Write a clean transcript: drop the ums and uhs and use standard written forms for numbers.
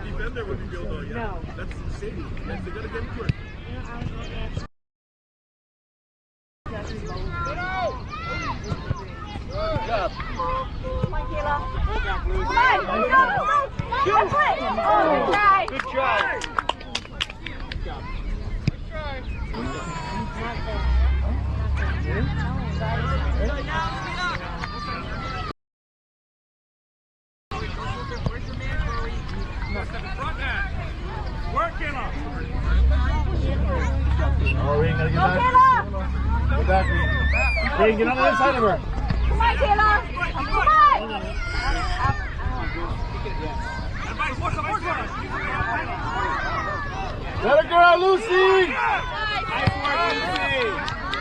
defender would be built on. Yeah. No. That's insane. They gotta get into it. Good job. Come on, Kayla. Come on. Good play. Oh, good try. Good try. Working on. Oh, Regan, gotta get back. Get back, Regan. Regan, get on the inside of her. Come on, Kayla. Come on. Let her go, Lucy. Nice work, Lucy.